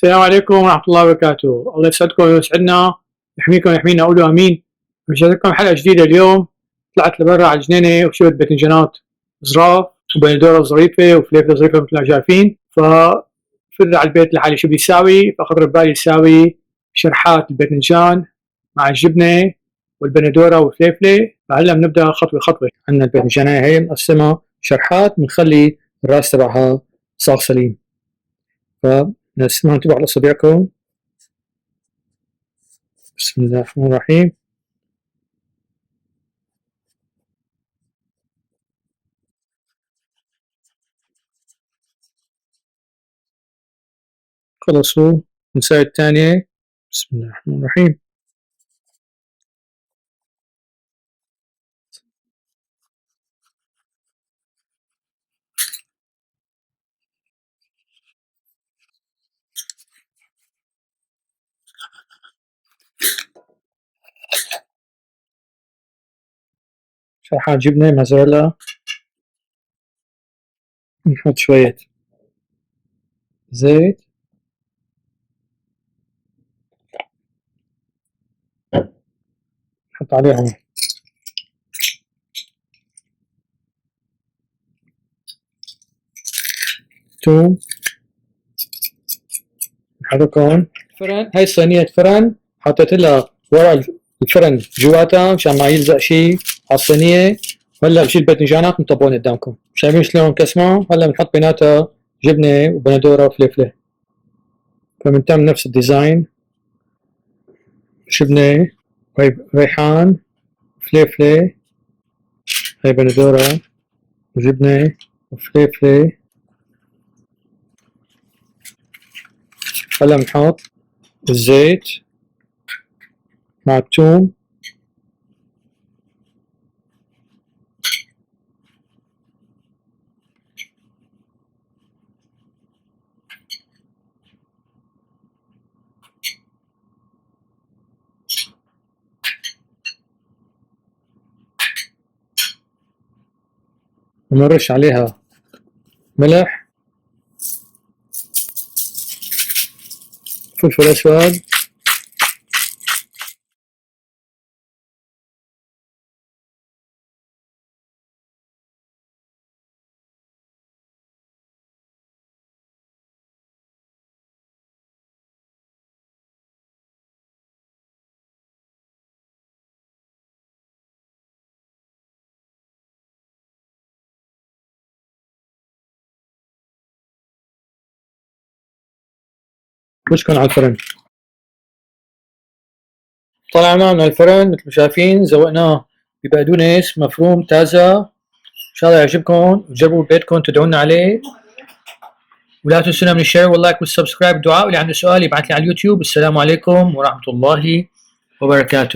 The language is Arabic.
السلام عليكم ورحمة الله وبركاته. الله يسعدكم ويسعدنا، يحميكم ويحمينا، قولوا امين. بشارككم حلقة جديدة اليوم. طلعت لبرا على الجنينة وشفت باذنجانات ظراف وبندورة ظريفة وفليفلة ظريفة مثل ما شايفين، ففر على البيت لحالي شو بدي يساوي، فخطر ببالي يساوي شرحات الباذنجان مع الجبنة والبندورة والفليفلة. فهلا بنبدا خطوة خطوة. عندنا الباذنجانية هي مقسمة شرحات، بنخلي الراس تبعها صاغ سليم. فنقسمها، انتبهوا على اصابعكم. بسم الله الرحمن الرحيم. خلصوا، نساوي الثانية. بسم الله الرحمن الرحيم. شرحات جبنة موزاريلا، نحط شوية زيت، نحط عليهم توم، نحركهم. فرن، هاي صينية فرن حطيت لها ورق الفرن جواتها مشان ما يلزق شي على الصينية. وهلا بشيل الباذنجانات مطبون قدامكم، شايفين شلون انقسموا. هلا بنحط بيناتها جبنة وبندورة وفليفلة، فبنتم نفس الديزاين. جبنة، هاي ريحان، فليفلة، هاي بندورة وجبنة وفليفلة. هلا بنحط الزيت مع الثوم، ونرش عليها ملح، فلفل اسود، وشكن على الفرن. طلعنا من الفرن مثل ما شايفين، زوقناه ببقدونس مفروم تازة. ان شاء الله يعجبكم وتجربوا ببيتكم، تدعونا عليه. ولا تنسونا من الشير واللايك والسبسكرايب. الدعاء، اللي عنده سؤال يبعث لي على اليوتيوب. السلام عليكم ورحمة الله وبركاته.